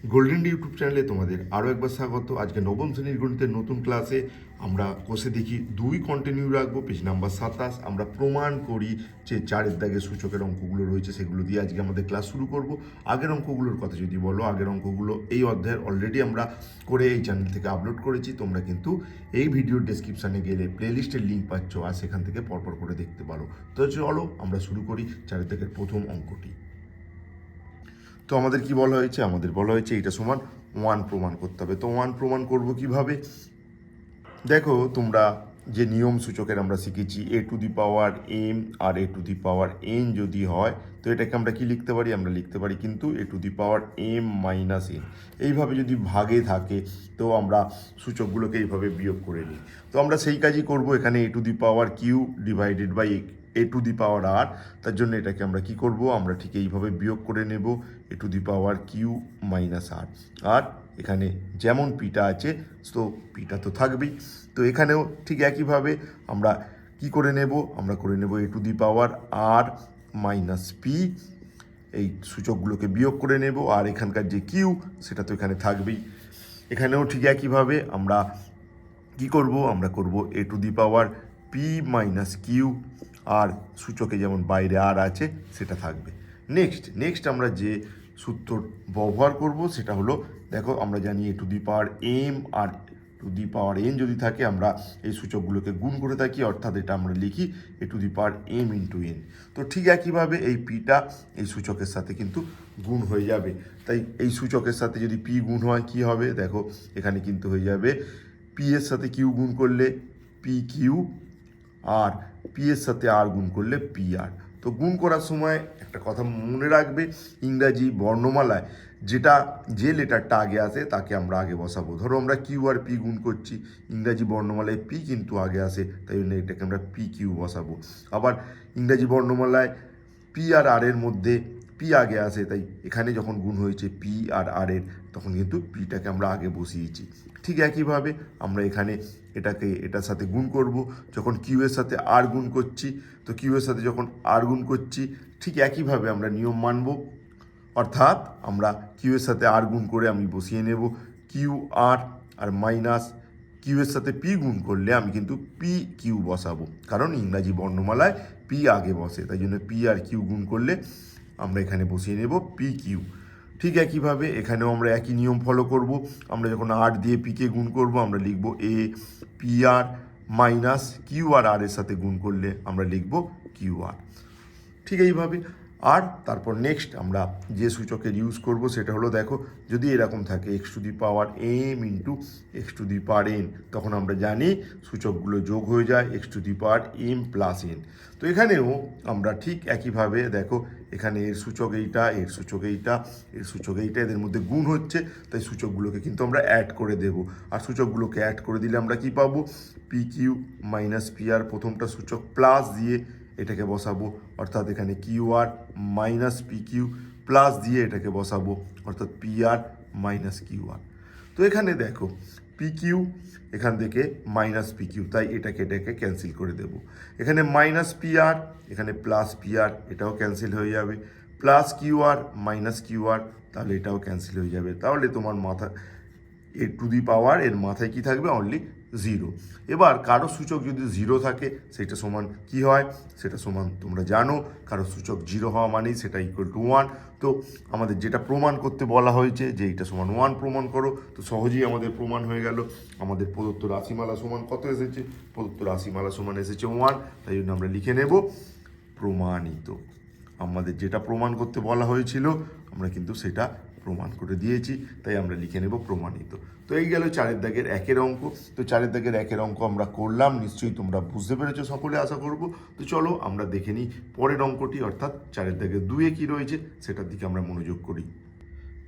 Golden YouTube চ্যানেলে তোমাদের আরও একবার স্বাগত। আজকে নবম শ্রেণীর গণিতের নতুন ক্লাসে আমরা কোষে দেখি 2 কন্টিনিউ রাখবো, পেজ নাম্বার 27। আমরা প্রমাণ করি যে চারের দাগে সূচকের অঙ্কগুলো রয়েছে, সেগুলো দিয়ে আজকে আমাদের ক্লাস শুরু করব। আগের অঙ্কগুলোর কথা যদি বলো, আগের অঙ্কগুলো এই অধ্যায়ের অলরেডি আমরা করে এই চ্যানেল থেকে আপলোড করেছি। তোমরা কিন্তু এই ভিডিওর ডেসক্রিপশানে গেলে প্লেলিস্টের লিঙ্ক পাচ্ছ, আর সেখান থেকে পরপর করে দেখতে পারো। তো চলো আমরা শুরু করি চারের দাগের প্রথম অঙ্কটি। তো আমাদের কি বলা হয়েছে? আমাদের বলা হয়েছে এটা সমান 1 প্রমাণ করতে হবে। তো 1 প্রমাণ করব কিভাবে? দেখো, তোমরা যে নিয়ম সূচকের আমরা শিখেছি, A to the power M আর এ টু দি পাওয়ার এন যদি হয়, তো এটাকে আমরা কি লিখতে পারি? আমরা লিখতে পারি কিন্তু A to the power M minus N. এইভাবে যদি ভাগে থাকে তো আমরা সূচকগুলোকে এইভাবে বিয়োগ করে নিই। তো আমরা সেই কাজই করব এখানে, A to the power Q divided by A to the power R. তার জন্য এটাকে আমরা কি করব? আমরা ঠিক এইভাবে বিয়োগ করে নেব, A to the power Q minus R. আর এখানে যেমন পিটা আছে তো পিটা তো থাকবেই। তো এখানেও ঠিক একইভাবে আমরা কি করে নেব? আমরা করে নেব A to the power R minus P. এই সূচকগুলোকে বিয়োগ করে নেব, আর এখানকার যে কিউ সেটা তো এখানে থাকবেই। এখানেও ঠিক একইভাবে আমরা কি করব? আমরা করব a to the power p minus q, আর সূচকে যেমন বাইরে আর আছে সেটা থাকবে। নেক্সট আমরা যে সূত্র ব্যবহার করব সেটা হলো, দেখো আমরা জানি a to the power M আর টু দি পাওয়ার এন যদি থাকে আমরা এই সূচকগুলোকে গুণ করে থাকি, অর্থাৎ এটা আমরা লিখি a to the power m into n. তো ঠিক একইভাবে এই পিটা এই সূচকের সাথে কিন্তু গুণ হয়ে যাবে। তাই এই সূচকের সাথে যদি পি গুণ হয় কি হবে? দেখো এখানে কিন্তু হয়ে যাবে পি এর সাথে কিউ গুণ করলে পি কিউ, আর পি এর সাথে আর গুণ করলে পি আর। তো গুণ করার সময় একটা কথা মনে রাখবে, ইংরাজি বর্ণমালায় যে লেটারটা আগে আসে তাকে আমরা আগে বসাবো। ধরো আমরা কিউ আর পি গুণ করছি, ইংরাজি বর্ণমালায় পি কিন্তু আগে আসে, তাই জন্য এটাকে আমরা পি কিউ বসাবো। আবার ইংরাজি বর্ণমালায় পি আর আর এর মধ্যে পি আগে আসে, তাই এখানে যখন গুণ হয়েছে পি আর আর এর, তখন কিন্তু পিটাকে আমরা আগে বসিয়েছি। ঠিক একইভাবে আমরা এখানে এটার সাথে গুণ করব। যখন কিউ এর সাথে আর গুণ করছি, তো কিউ এর সাথে যখন আর গুণ করছি ঠিক একইভাবে আমরা নিয়ম মানব, অর্থাৎ আমরা কিউ এর সাথে আর গুণ করে আমি বসিয়ে নেব কিউ আর, আর মাইনাস কিউ এর সাথে পি গুণ করলে আমি কিন্তু পি কিউ বসাবো, কারণ ইংরাজি বর্ণমালায় পি আগে বসে, তাই জন্য পি আর কিউ গুণ করলে আমরা এখানে বসিয়ে নেব পি কিউ। ঠিক একইভাবে এখানেও আমরা একই নিয়ম ফলো করব। আমরা যখন আর দিয়ে পিকে গুণ করব আমরা লিখব a p r, minus q r আর এর সাথে গুণ করলে আমরা লিখব কিউ আর। ঠিক এইভাবে। আর তারপর নেক্সট আমরা যে সূচকের ইউজ করব সেটা হলো, দেখো যদি এরকম থাকে x to the power m into x to the power n, তখন আমরা জানি সূচকগুলো যোগ হয়ে যায় x to the power m plus n. তো এখানেও আমরা ঠিক একইভাবে, দেখো এখানে এর সূচক এইটা, এর সূচক এইটা, এর সূচক এইটা, এদের মধ্যে গুণ হচ্ছে, তাই সূচকগুলোকে কিন্তু আমরা অ্যাড করে দেব। আর সূচকগুলোকে অ্যাড করে দিলে আমরা কি পাবো? P Q minus P R, প্রথমটা সূচক প্লাস দিয়ে এটাকে বসাবো, অর্থাৎ এখানে Q R minus P Q, plus দিয়ে এটাকে বসাবো, অর্থাৎ পি আর মাইনাস কিউ আর। তো এখানে দেখো পি কিউ এখান থেকে মাইনাস পি কিউ, তাই এটাকে ক্যান্সেল করে দেব। এখানে মাইনাস পি আর, এখানে প্লাস পি আর, এটাও ক্যান্সেল হয়ে যাবে। Plus Q R minus q আর, তাহলে এটাও ক্যান্সেল হয়ে যাবে। তাহলে তোমার মাথা এ টু দি পাওয়ার এর মাথায় কি থাকবে? Only zero. এবার কারো সূচক যদি জিরো থাকে সেটা সমান কি হয়? সেটা সমান তোমরা জানো, কারো সূচক জিরো হওয়া মানেই সেটা ইকুয়াল টু ওয়ান। তো আমাদের যেটা প্রমাণ করতে বলা হয়েছে যে এইটা সমান ওয়ান প্রমাণ করো, তো সহজেই আমাদের প্রমাণ হয়ে গেল। আমাদের প্রদত্ত রাশিমালা সমান কত এসেছে? প্রদত্ত রাশিমালা সমান এসেছে ওয়ান, তাই জন্য আমরা লিখে নেব প্রমাণিত। আমাদের যেটা প্রমাণ করতে বলা হয়েছিল আমরা কিন্তু সেটা প্রমাণ করে দিয়েছি, তাই আমরা লিখে নেব প্রমাণিত। তো এই গেল চারের দাগের একের অঙ্ক। তো চারের দাগের একের অঙ্ক আমরা করলাম, নিশ্চয়ই তোমরা বুঝতে পেরেছো সকলে, আশা করব। তো চলো আমরা দেখে নিই পরের অঙ্কটি, অর্থাৎ চারের দাগের দুয়ে কী রয়েছে সেটার দিকে আমরা মনোযোগ করি।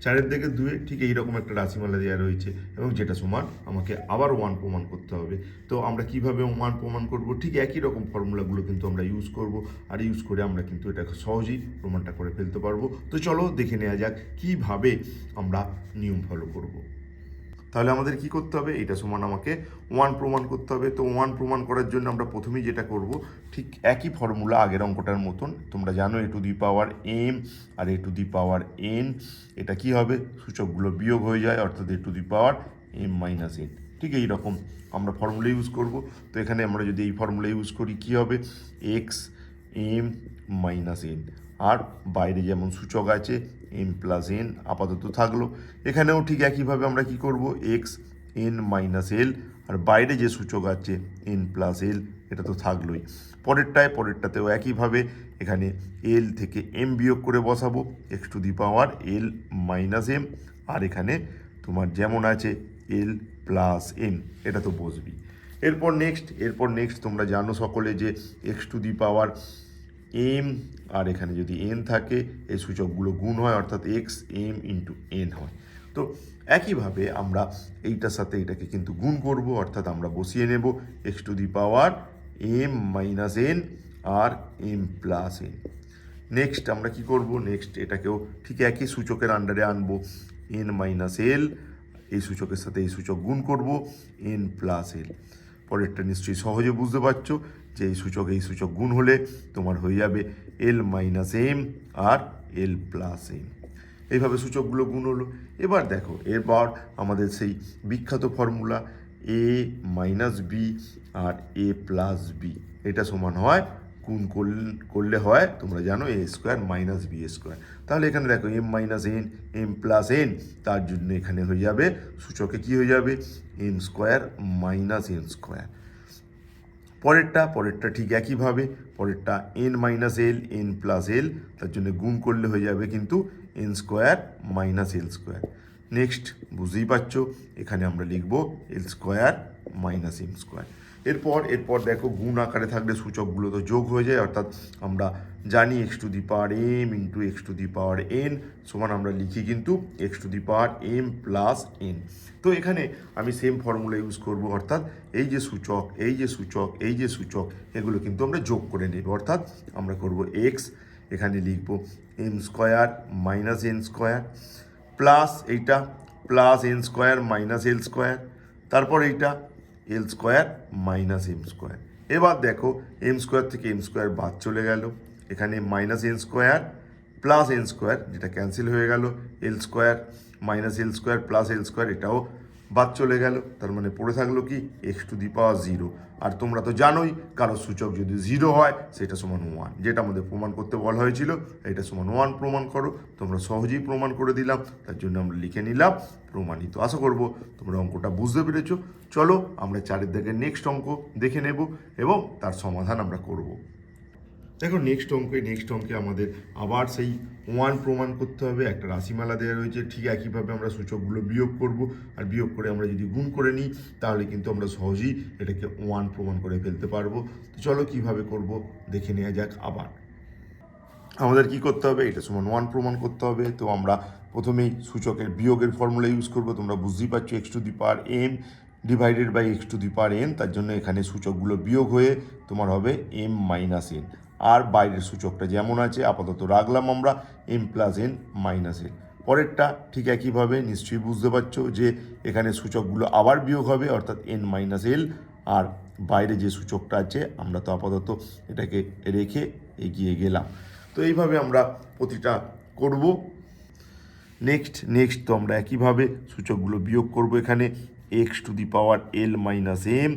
চারের দিকে দুয়ে ঠিক এইরকম একটা রাশিমালা দেওয়া রয়েছে, এবং যেটা সমান আমাকে আবার ওয়ান প্রমাণ করতে হবে। তো আমরা কিভাবে ওয়ান প্রমাণ করব? ঠিক একই রকম ফর্মুলাগুলো কিন্তু আমরা ইউজ করব, আর ইউজ করে আমরা কিন্তু এটাকে সহজেই প্রমাণটা করে ফেলতে পারবো। তো চলো দেখে নেওয়া যাক কিভাবে আমরা নিয়ম ফলো করব। তাহলে আমাদের কি করতে হবে, এটা সমান আমাকে 1 প্রমাণ করতে হবে। তো 1 প্রমাণ করার জন্য আমরা প্রথমেই যেটা করব, ঠিক একই ফর্মুলা আগের অঙ্কটার মতন, তোমরা জানো a to the power m আর a to the power n, এটা কি হবে, সূচকগুলো বিয়োগ হয়ে যায়, অর্থাৎ a to the power m minus n। ঠিক এই রকম আমরা ফর্মুলা ইউজ করব। তো এখানে আমরা যদি এই ফর্মুলা ইউজ করি কি হবে, এক্স এম মাইনাস এন, আর বাইরে যেমন সূচক আছে এম প্লাস এন আপাতত থাকলো। এখানেও ঠিক একইভাবে আমরা কি করব, এক্স এন মাইনাস এল, আর বাইরে যে সূচক আছে এন প্লাস এল, এটা তো থাকলোই। পরেরটাতেও একইভাবে এখানে এল থেকে এম বিয়োগ করে বসাবো, x to the power l minus m, আর এখানে তোমার যেমন আছে এল প্লাস এম, এটা তো বসবি। এরপর নেক্সট তোমরা জানো সকলে যে x to the power M, আর এখানে যদি এন থাকে এই সূচকগুলো গুণ হয়, অর্থাৎ এক্স এম ইন্টু এন হয়। তো একইভাবে আমরা এইটার সাথে এটাকে কিন্তু গুণ করব, অর্থাৎ আমরা বসিয়ে নেব x to the power M minus n আর এম প্লাস এন। নেক্সট আমরা কি করব, নেক্সট এটাকেও ঠিক একই সূচকের আন্ডারে আনবো, এন মাইনাস এল, এই সূচকের সাথে এই সূচক গুণ করব, এন প্লাস এল। পরেরটা নিশ্চয়ই সহজে বুঝতে পারছো যে এই সূচক গুণ হলে তোমার হয়ে যাবে এল মাইনাস এম আর এল প্লাস এম। এইভাবে সূচকগুলো গুণ হলো। এবার দেখো, এরপর আমাদের সেই বিখ্যাত ফর্মুলা এ মাইনাস বি আর এ প্লাস বি, এটা সমান হয়, গুণ করলে হয় তোমরা জানো a square minus b square. তাহলে এখানে দেখো m minus n m plus n, তার জন্য এখানে হয়ে যাবে সূচকে কি হয়ে যাবে, m square minus n square. পরেরটা ঠিক একইভাবে, পরেরটা n minus l n plus l, তার জন্য গুণ করলে হয়ে যাবে কিন্তু n square minus l square. Next বুঝতেই পারছো, এখানে আমরা লিখব এল স্কোয়ার মাইনাস এম স্কোয়ার। এরপর দেখো, গুণ আকারে থাকলে সূচকগুলো তো যোগ হয়ে যায়, অর্থাৎ আমরা জানি x to the power m into x to the power n সমান আমরা লিখি কিন্তু x to the power m plus n. তো এখানে আমি সেম ফর্মুলা ইউজ করব, অর্থাৎ এই যে সূচক এগুলো কিন্তু আমরা যোগ করে নেব, অর্থাৎ আমরা করব এক্স, এখানে লিখব m square minus n square, plus এইটা plus n square minus l square, তারপর এইটা l square minus m square. এবার দেখো এম স্কোয়ার থেকে এম স্কোয়ার বাদ চলে গেল, এখানে minus n square plus n square, যেটা ক্যান্সেল হয়ে গেল, l square minus l square plus l square, এটাও বাদ চলে গেল। তার মানে পড়ে থাকলো কি x to the power zero. আর তোমরা তো জানোই কারোর সূচক যদি জিরো হয় সেটা সমান 1, যেটা আমাদের প্রমাণ করতে বলা হয়েছিল, এটা সমান 1 প্রমাণ করো। তোমরা সহজেই প্রমাণ করে দিলাম, তার জন্য আমরা লিখে নিলাম প্রমাণিত। আশা করব তোমরা অঙ্কটা বুঝতে পেরেছো। চলো আমরা 4 দাগের নেক্সট অঙ্ক দেখে নেব এবং তার সমাধান আমরা করব। দেখো নেক্সট অঙ্কে আমাদের আবার সেই 1 প্রমাণ করতে হবে। একটা রাশিমালা দেওয়া রয়েছে, ঠিক একইভাবে আমরা সূচকগুলো বিয়োগ করব, আর বিয়োগ করে আমরা যদি গুণ করে নিই তাহলে কিন্তু আমরা সহজেই এটাকে 1 প্রমাণ করে ফেলতে পারবো। তো চলো কিভাবে করব দেখে নেওয়া যাক। আবার আমাদের কি করতে হবে, এটা সমান 1 প্রমাণ করতে হবে। তো আমরা প্রথমেই সূচকের বিয়োগের ফর্মুলা ইউজ করব, তোমরা বুঝতেই পারছো x to the power m divided by x to the power n, তার জন্য এখানে সূচকগুলো বিয়োগ হয়ে তোমার হবে এম মাইনাস এন, আর বাইরের সূচকটা যেমন আছে আপাতত রাখলাম আমরা m plus n minus n. পরেরটা ঠিক একইভাবে নিশ্চয়ই বুঝতে পারছো যে এখানে সূচকগুলো আবার বিয়োগ হবে, অর্থাৎ এন মাইনাস এল, আর বাইরে যে সূচকটা আছে আমরা তো আপাতত এটাকে রেখে এগিয়ে গেলাম। তো এইভাবে আমরা প্রতিটা করব। নেক্সট তো আমরা একইভাবে সূচকগুলো বিয়োগ করব, এখানে x to the power l minus m,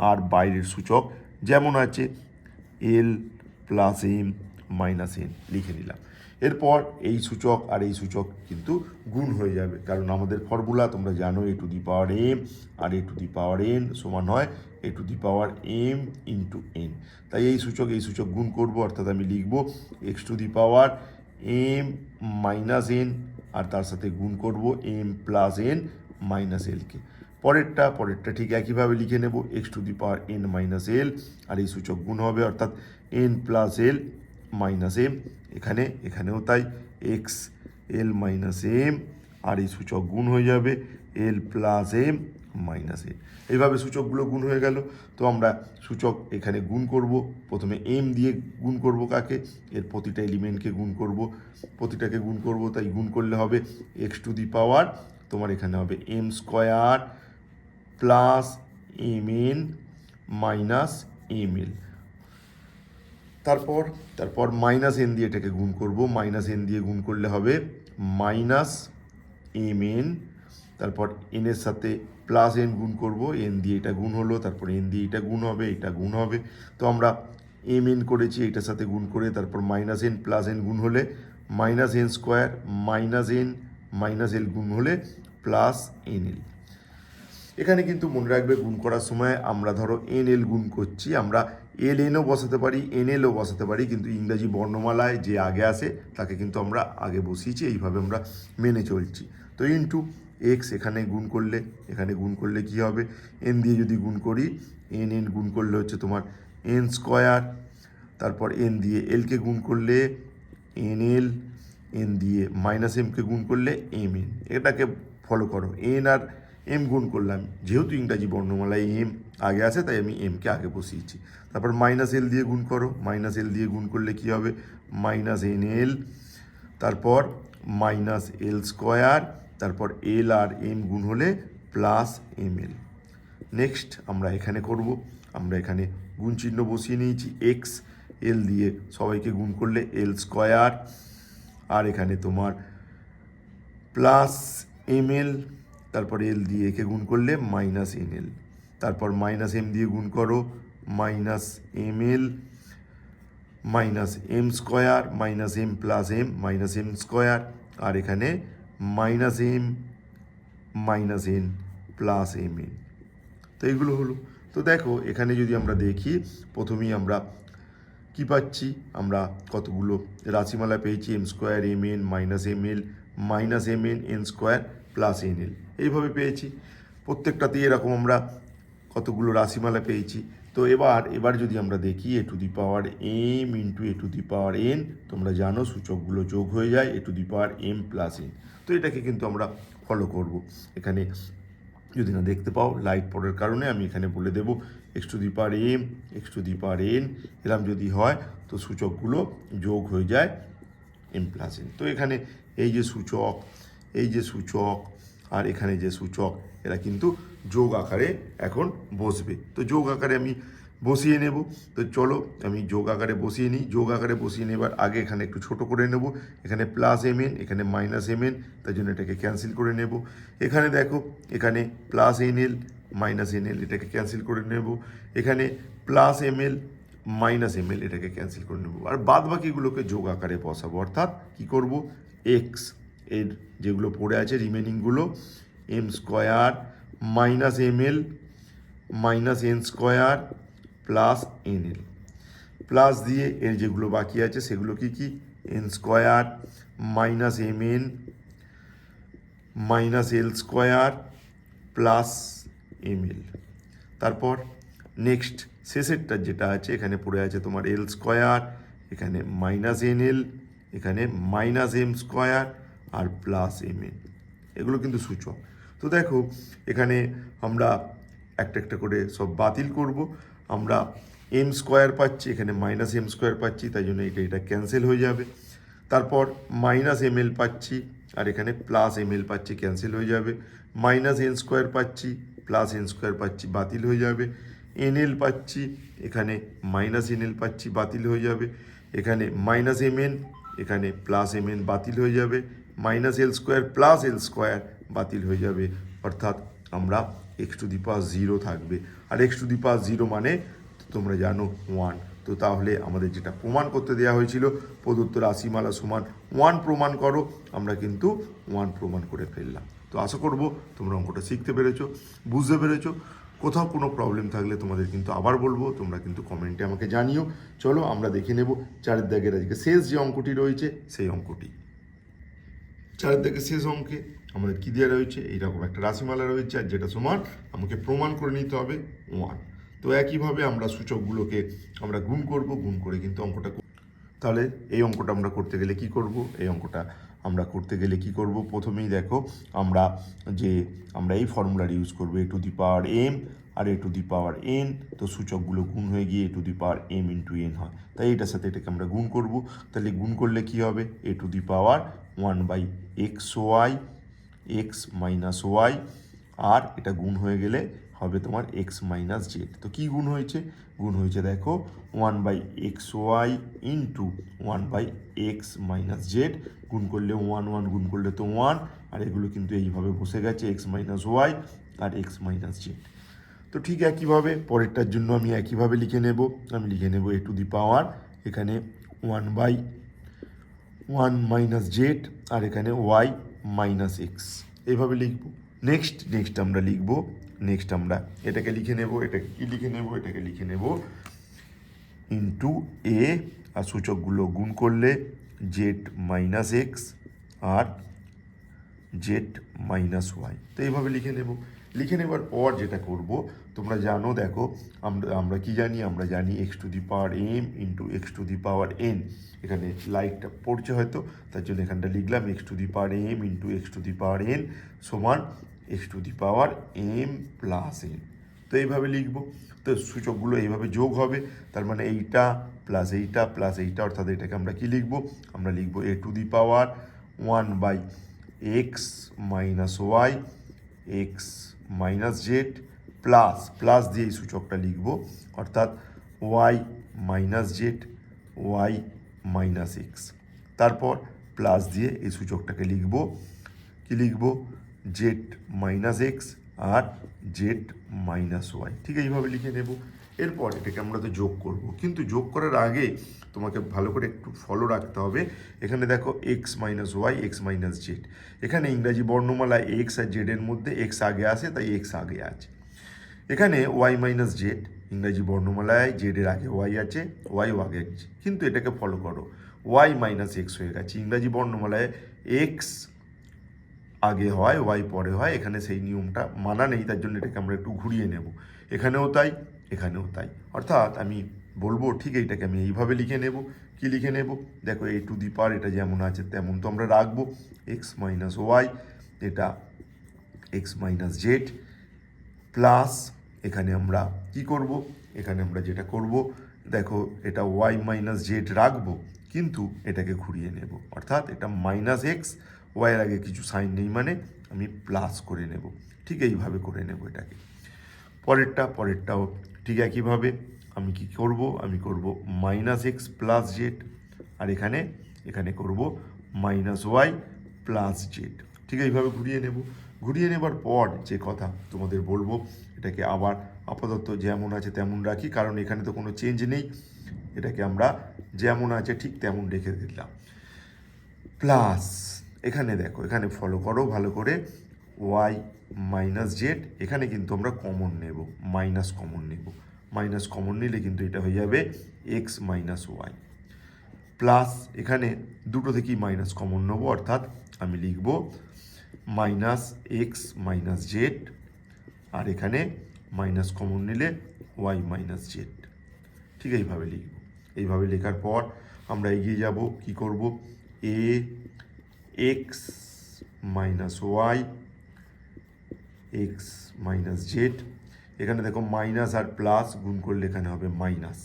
আর বাইরের সূচক যেমন আছে l plus m minus n লিখে নিলাম। এরপর এই সূচক আর এই সূচক কিন্তু গুণ হয়ে যাবে, কারণ আমাদের ফর্মুলা তোমরা জানো a to the power M আর এ টু দি পাওয়ার এন সমান হয় a to the power m into n. তাই এই সূচক গুণ করব, অর্থাৎ আমি লিখব x to the power M minus n, আর তার সাথে গুণ করব এম প্লাস এন মাইনাস এলকে। পরেরটা ঠিক একইভাবে লিখে নেব x to the power n minus l, আর এই সূচক গুণ হবে, অর্থাৎ এন প্লাস এল মাইনাস এম। এখানেও তাই এক্স এল মাইনাস এম, আর এই সূচক গুণ হয়ে যাবে l plus m minus l. এইভাবে সূচকগুলো গুণ হয়ে গেল। তো আমরা সূচক এখানে গুণ করব, প্রথমে এম দিয়ে গুণ করব কাকে, এর প্রতিটা এলিমেন্টকে গুণ করব, প্রতিটাকে গুণ করব, তাই গুণ করলে হবে এক্স টু দি পাওয়ার তোমার এখানে হবে m square plus m n minus m l. তারপর মাইনাস এন দিয়ে এটাকে গুণ করব, মাইনাস এন দিয়ে গুণ করলে হবে মাইনাস এম এন, তারপর এনের সাথে প্লাস এন গুণ করব, এন দিয়ে এটা গুণ হলো, তারপর এন দিয়ে এটা গুণ হবে, এটা গুণ হবে। তো আমরা এম এন করেছি এটার সাথে গুণ করে, তারপর মাইনাস এন প্লাস এন গুণ হলে minus n square, minus n minus l গুণ হলে প্লাস এন এল। এখানে কিন্তু মনে রাখবে গুণ করার সময় আমরা ধরো এন এল গুণ করছি, আমরা এল এনও বসাতে পারি, এন এলও বসাতে পারি, কিন্তু ইংরাজি বর্ণমালায় যে আগে আসে তাকে কিন্তু আমরা আগে বসিয়েছি, এইভাবে আমরা মেনে চলছি। তো ইন্টু এক্স এখানে গুণ করলে কি হবে, এন দিয়ে যদি গুণ করি, এন এন গুণ করলে হচ্ছে তোমার এন স্কোয়ার, তারপর এন দিয়ে এলকে গুণ করলে এন এল, এন দিয়ে মাইনাস এমকে গুণ করলে এম এন। এটাকে ফলো করো, এন আর এম গুণ করলাম, যেহেতু ইংরাজি বর্ণমালায় এম আগে আসে তাই আমি এমকে আগে বসিয়েছি। তারপর মাইনাস এল দিয়ে গুণ করো, মাইনাস এল দিয়ে গুণ করলে কী হবে, মাইনাস এন এল, তারপর মাইনাস এল স্কোয়ার, তারপর এল আর এম গুণ হলে প্লাস এম এল। নেক্সট আমরা এখানে করব, আমরা এখানে গুণ চিহ্ন বসিয়ে নিয়েছি, এক্স এল দিয়ে সবাইকে গুণ করলে এল স্কোয়ার, আর এখানে তোমার প্লাস এম এল, তারপর এল দিয়ে একে গুণ করলে মাইনাস এন এল, তারপর মাইনাস এম দিয়ে গুণ করো, minus m l, minus m square, minus m plus m minus m square, আর এখানে minus m minus n plus m n. তো এইগুলো হলো। তো দেখো এখানে যদি আমরা দেখি, প্রথমেই আমরা কি পাচ্ছি, আমরা কতগুলো রাশিমালা পেয়েছি, m square m n minus m l minus m n n square plus n l, এইভাবে পেয়েছি। প্রত্যেকটাতেই এরকম আমরা কতগুলো রাশিমালা পেয়েছি। তো এবার যদি আমরা দেখি a to the power m into a to the power n, তোমরা জানো সূচকগুলো যোগ হয়ে যায় a to the power m plus n. তো এটাকে কিন্তু আমরা ফলো করব। এখানে যদি না দেখতে পাও লাইট পড়ার কারণে আমি এখানে বলে দেবো x to the power m x to the power n, এরম যদি হয় তো সূচকগুলো যোগ হয়ে যায় এম প্লাস এন। তো এখানে এই যে সূচক আর এখানে যে সূচক, এরা কিন্তু যোগ আকারে এখন বসবে। তো যোগ আকারে আমি বসিয়ে নেব। তো চলো আমি যোগ আকারে বসিয়ে নিই। যোগ আকারে বসিয়ে নেবার আগে এখানে একটু ছোট করে নেব, এখানে প্লাস এম এন এখানে মাইনাস এম এন, তাই জন্য এটাকে ক্যান্সেল করে নেব। এখানে দেখো এখানে plus n l minus n l, এটাকে ক্যান্সেল করে নেব। এখানে plus m l minus m l, এটাকে ক্যান্সেল করে নেব। আর বাদ বাকিগুলোকে যোগ আকারে বসাবো, অর্থাৎ কী করব, এক্স এর যেগুলো পড়ে আছে রিমেনিংগুলো, m square minus m l minus n square plus n l, plus দিয়ে এর যেগুলো বাকি আছে সেগুলো কি n square minus m n minus l square plus m l. তারপর নেক্সট শেষেরটা যেটা আছে, এখানে পড়ে আছে তোমার এল স্কোয়ার, এখানে মাইনাস এন এল, এখানে মাইনাস এম স্কোয়ার আর প্লাস এম এন। এগুলো কিন্তু সূচক। তো দেখো এখানে আমরা একটা একটা করে সব বাতিল করব। আমরা এম স্কোয়ার পাচ্ছি, এখানে মাইনাস এম স্কোয়ার পাচ্ছি, তাই জন্য এটা ক্যান্সেল হয়ে যাবে। তারপর মাইনাস এম এল পাচ্ছি আর এখানে প্লাস এম এল পাচ্ছি, ক্যান্সেল হয়ে যাবে। মাইনাস এন স্কোয়ার পাচ্ছি প্লাস এন স্কোয়ার পাচ্ছি, বাতিল হয়ে যাবে। এন এল পাচ্ছি, এখানে মাইনাস এন এল পাচ্ছি, বাতিল হয়ে যাবে। এখানে মাইনাস এম এন, এখানে প্লাস এম এন, বাতিল হয়ে যাবে। Minus l square plus l square বাতিল হয়ে যাবে, অর্থাৎ আমরা এক্স টু দি পাওয়ার 0 থাকবে। আর এক্স টু দি পাওয়ার 0 মানে তোমরা জানো 1। তো তাহলে আমাদের যেটা প্রমাণ করতে দেওয়া হয়েছিল প্রদত্ত রাশিমালা সমান 1 প্রমাণ করো, আমরা কিন্তু 1 প্রমাণ করে ফেললাম। তো আশা করব তোমরা অঙ্কটা শিখতে পেরেছো, বুঝতে পেরেছো। কোথাও কোনো প্রবলেম থাকলে তোমাদের কিন্তু আবার বলবো, তোমরা কিন্তু কমেন্টে আমাকে জানিও। চলো আমরা দেখে নেব চারের দাগের আজকে শেষ যে অঙ্কটি রয়েছে সেই অঙ্কটি। চারের দাগের শেষ অঙ্কে আমাদের কী দেওয়া রয়েছে, এইরকম একটা রাশিমালা রয়েছে আর যেটা সমান আমাকে প্রমাণ করে নিতে হবে 1। তো একইভাবে আমরা সূচকগুলোকে আমরা গুণ করব, গুণ করে কিন্তু অঙ্কটা। তাহলে এই অঙ্কটা আমরা করতে গেলে কি করব, প্রথমেই দেখো আমরা এই ফর্মুলার ইউজ করব, a to the power M আর এ টু দি পাওয়ার এন। তো সূচকগুলো গুণ হয়ে গিয়ে a to the power m into n হয়, তাই এটার সাথে এটাকে আমরা গুণ করব। তাহলে গুণ করলে কি হবে, a to the power 1/xy x minus y, আর এটা গুণ হয়ে গেলে হবে তোমার এক্স মাইনাস জেড। তো কী গুণ হয়েছে? গুণ হয়েছে দেখো 1/xy into 1/x minus Z. গুণ করলে 1 গুণ করলে তো 1, আর এগুলো কিন্তু এইভাবে বসে গেছে এক্স মাইনাস ওয়াই আর এক্স মাইনাস জেড। তো ঠিক একইভাবে পরেরটার জন্য আমি একইভাবে লিখে নেব। আমি লিখে নেব এ টু দি পাওয়ার এখানে 1/1 মাইনাস জেড আর এখানে ওয়াই মাইনাস এক্স, এইভাবে লিখব। নেক্সট আমরা লিখব, আমরা এটাকে লিখে নেব, এটাকে কি লিখে নেব? এটাকে লিখে নেব ইন্টু এ, আর সূচকগুলো গুণ করলে জেড মাইনাস এক্স আর জেড মাইনাস ওয়াই। তো এইভাবে লিখে নেব। লিখে নেবার পর যেটা করব, তোমরা জানো, দেখো আমরা কি জানি? আমরা জানি x to the power m into x to the power n. এখানে লাইটটা পড়ছে হয়তো, তার জন্য এখানটা লিখলাম x to the power m into x to the power n সমান x to the power m plus n. তো এইভাবে লিখব। তো সূচকগুলো এইভাবে যোগ হবে, তার মানে এইটা প্লাস এইটা প্লাস এইটা, অর্থাৎ এটাকে আমরা কি লিখব? আমরা লিখব a to the power 1/x minus y x minus z plus দিয়ে এই সূচকটা লিখব, অর্থাৎ y minus z y minus x. তারপর প্লাস দিয়ে এই সূচকটাকে লিখব, কি লিখব? জেড মাইনাস এক্স আর জেড মাইনাস ওয়াই। ঠিক এইভাবে লিখে নেব। এরপর এটাকে আমরা তো যোগ করব, কিন্তু যোগ করার আগে তোমাকে ভালো করে একটু ফলো রাখতে হবে। এখানে দেখো x minus y x minus z, এখানে ইংরাজি বর্ণমালায় এক্স আর জেডের মধ্যে এক্স আগে আসে, তাই এক্স আগে আছে। এখানে ওয়াই মাইনাস জেড, ইংরাজি বর্ণমালায় জেডের আগে ওয়াই আছে, ওয়াইও আগে আছে, কিন্তু এটাকে ফলো করো, ওয়াই মাইনাস এক্স হয়ে গেছে। ইংরাজি বর্ণমালায় এক্স আগে হয় ওয়াই পরে হয়, এখানে সেই নিয়মটা মানা নেই, তার জন্য এটাকে আমরা একটু ঘুরিয়ে নেব। এখানেও তাই, এখানেও তাই, অর্থাৎ আমি বলবো ঠিক এইটাকে আমি এইভাবে লিখে নেব। কি লিখে নেব? দেখো এ টু দি পাওয়ার এটা যেমন আছে তেমন তো আমরা রাখবো, এক্স মাইনাস ওয়াই, এটা এক্স মাইনাস জেড প্লাস, এখানে আমরা কি করব? এখানে আমরা যেটা করব, দেখো এটা ওয়াই মাইনাস জেড রাখবো, কিন্তু এটাকে ঘুরিয়ে নেব, অর্থাৎ এটা মাইনাস এক্স, ওয়াইয়ের আগে কিছু সাইন নেই মানে আমি প্লাস করে নেব। ঠিক এইভাবে করে নেব এটাকে। পরেরটাও ঠিক একইভাবে আমি কি করব? আমি করব মাইনাস এক্স প্লাস জেড, আর এখানে করব মাইনাস ওয়াই প্লাস জেড। ঠিক এইভাবে ঘুরিয়ে নেব। ঘুরিয়ে নেবার পর যে কথা তোমাদের বলবো, এটাকে আবার আপাতত যেমন আছে তেমন রাখি, কারণ এখানে তো কোনো চেঞ্জ নেই। এটাকে আমরা যেমন আছে ঠিক তেমন রেখে দিলাম। প্লাস এখানে দেখো, এখানে ফলো করো ভালো করে, ওয়াই মাইনাস জেড, এখানে কিন্তু আমরা কমন নেব, মাইনাস কমন নেব। মাইনাস কমন নিলে কিন্তু এটা হয়ে যাবে এক্স মাইনাস ওয়াই প্লাস, এখানে দুটো থেকেই মাইনাস কমন নেব, অর্থাৎ আমি লিখব মাইনাস এক্স মাইনাস জেড, আর এখানে মাইনাস কমন নিলে ওয়াই মাইনাস জেড। ঠিক এইভাবে লিখব। এইভাবে লেখার পর আমরা এগিয়ে যাব, কি করব? A x minus y x minus z, এখানে দেখো মাইনাস আর প্লাস গুণ করলে এখানে হবে মাইনাস,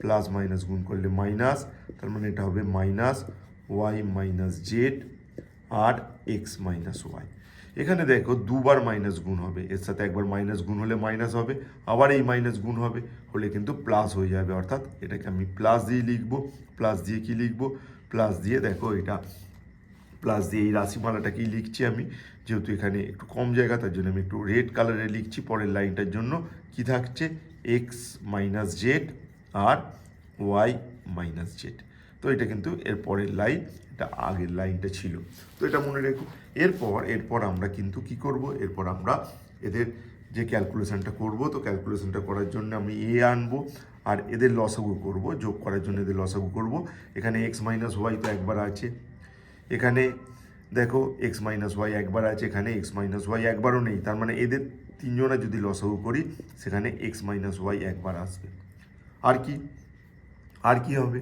প্লাস মাইনাস গুণ করলে মাইনাস, তার মানে এটা হবে মাইনাস ওয়াই মাইনাস জেড আর এক্স মাইনাস ওয়াই। এখানে দেখো দুবার মাইনাস গুণ হবে, এর সাথে একবার মাইনাস গুণ হলে মাইনাস হবে, আবার এই মাইনাস গুণ হবে, হলে কিন্তু প্লাস হয়ে যাবে, অর্থাৎ এটাকে আমি প্লাস দিয়ে লিখব। প্লাস দিয়ে কি লিখব? প্লাস দিয়ে দেখো এটা প্লাস দিয়ে এই রাশিমালাটাকেই লিখছি আমি, যেহেতু এখানে একটু কম জায়গা তার জন্য আমি একটু রেড কালারে লিখছি। পরের লাইনটার জন্য কি থাকছে? এক্স মাইনাস জেড আর ওয়াই মাইনাস জেড। তো এটা কিন্তু এর পরের লাইন, এটা আগের লাইনটা ছিল, তো এটা মনে রেখো। এরপর আমরা কিন্তু কি করব? এরপর আমরা এদের যে ক্যালকুলেশনটা করব, তো ক্যালকুলেশনটা করার জন্য আমি এ আনবো আর এদের লসাগু করব, যোগ করার জন্য এদের লসাগু করব। এখানে এক্স মাইনাস ওয়াই তো একবার আছে, এখানে দেখো এক্স মাইনাস ওয়াই একবার আছে, এখানে এক্স মাইনাস ওয়াই একবারও নেই, তার মানে এদের তিনজনা যদি লসাগু করি সেখানে এক্স মাইনাস ওয়াই একবার আসবে। আর কি হবে?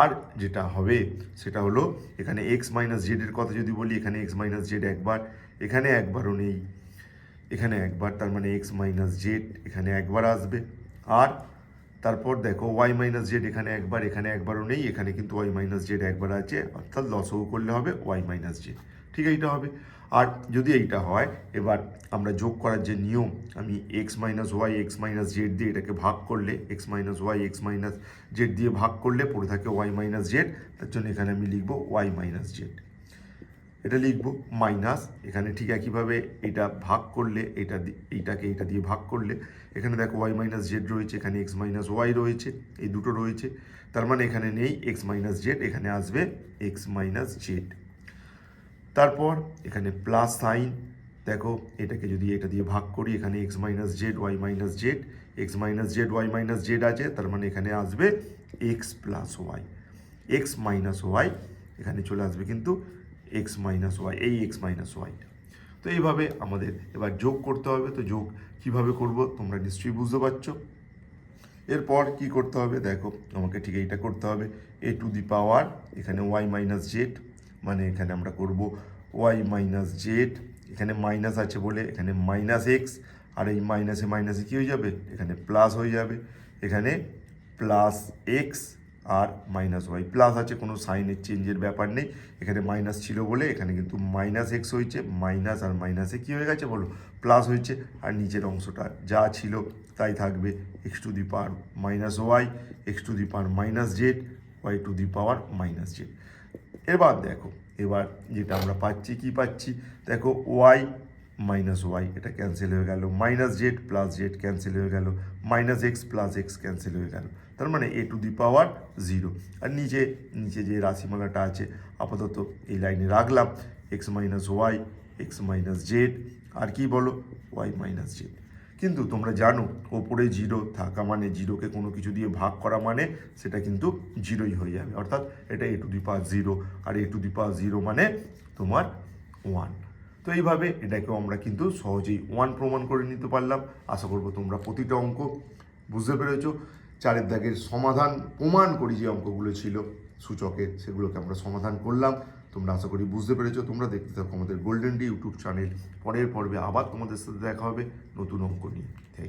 আর যেটা হবে সেটা হলো, এখানে এক্স মাইনাস জেডের কথা যদি বলি, এখানে এক্স মাইনাস জেড একবার, এখানে একবারও নেই, এখানে একবার, তার মানে এক্স মাইনাস জেড এখানে একবার আসবে। আর তারপর দেখো ওয়াই মাইনাস জেড এখানে একবার, এখানে একবারও নেই, এখানে কিন্তু ওয়াই মাইনাস জেড একবার আছে, অর্থাৎ লসও করলে হবে ওয়াই মাইনাস জেড। ঠিক এইটা হবে। আর যদি এইটা হয়, এবার আমরা যোগ করার যে নিয়ম, আমি x minus y x minus z দিয়ে এটাকে ভাগ করলে, x minus y x minus z দিয়ে ভাগ করলে পড়ে থাকে ওয়াই মাইনাস জেড, তার জন্য এখানে আমি লিখবো ওয়াই মাইনাস জেড। এটা লিখবো মাইনাস, এখানে ঠিক একইভাবে এটা ভাগ করলে, এইটাকে এটা দিয়ে ভাগ করলে এখানে দেখো ওয়াই মাইনাস জেড রয়েছে, এখানে এক্স মাইনাস ওয়াই রয়েছে, এই দুটো রয়েছে, তার মানে এখানে নেই এক্স মাইনাস জেড, এখানে আসবে এক্স মাইনাস জেড। তারপর এখানে প্লাস সাইন, দেখো এটাকে যদি এটা দিয়ে ভাগ করি, এখানে x minus z y minus z, x minus z y minus z আছে, তার মানে এখানে আসবে x plus y, x minus y, এখানে চলে আসবে কিন্তু এক্স মাইনাস ওয়াই, এই এক্স মাইনাস ওয়াইটা। তো এইভাবে আমাদের এবার যোগ করতে হবে। তো যোগ কিভাবে করব তোমরা নিশ্চয়ই বুঝতে পারছো। এরপর কি করতে হবে, দেখো আমাকে ঠিক এইটা করতে হবে, এ টু দি পাওয়ার এখানে ওয়াই মাইনাস জেড, মানে এখানে আমরা করব ওয়াই মাইনাস জেড, এখানে মাইনাস আছে বলে এখানে মাইনাস এক্স, আর এই মাইনাসে মাইনাসে কী হয়ে যাবে, এখানে প্লাস হয়ে যাবে, এখানে প্লাস এক্স আর মাইনাস ওয়াই, প্লাস আছে, কোনো সাইনের চেঞ্জের ব্যাপার নেই, এখানে মাইনাস ছিল বলে এখানে কিন্তু মাইনাস এক্স হয়েছে, মাইনাস আর মাইনাসে কী হয়ে গেছে বলো, প্লাস হয়েছে, আর নিচের অংশটা যা ছিল তাই থাকবে, x to the power minus y, x to the power minus z, y to the power minus z. এবার দেখো, এবার যেটা আমরা পাচ্ছি, কি পাচ্ছি, দেখো ওয়াই মাইনাস ওয়াই এটা ক্যান্সেল হয়ে গেল, minus z plus z cancel হয়ে গেল, minus x plus x cancel হয়ে গেল, তার মানে এ টু দি পাওয়ার জিরো। আর নিচে নিচে যে রাশিমালাটা আছে আপাতত এই লাইনে রাখলাম, x minus y x minus z, আর কি বলো ওয়াই মাইনাস জেড। কিন্তু তোমরা জানো ওপরে জিরো থাকা মানে, জিরোকে কোনো কিছু দিয়ে ভাগ করা মানে সেটা কিন্তু জিরোই হয়ে যাবে, অর্থাৎ এটা a to the power zero, আর এ টু দি পাওয়ার জিরো মানে তোমার ওয়ান। তো এইভাবে এটাকেও আমরা কিন্তু সহজেই ওয়ান প্রমাণ করে নিতে পারলাম। আশা করবো তোমরা প্রতিটা অঙ্ক বুঝতে পেরেছো। চারের দাগের সমাধান প্রমাণ করি যে অঙ্কগুলো ছিল সূচকের, সেগুলোকে আমরা সমাধান করলাম। তোমরা আশা করি বুঝতে পেরেছো। তোমরা দেখতে থাকো আমাদের গোল্ডেন ডি ইউটিউব চ্যানেল। পরের পর্বে আবার তোমাদের সাথে দেখা হবে নতুন অঙ্ক নিয়ে। Thank you.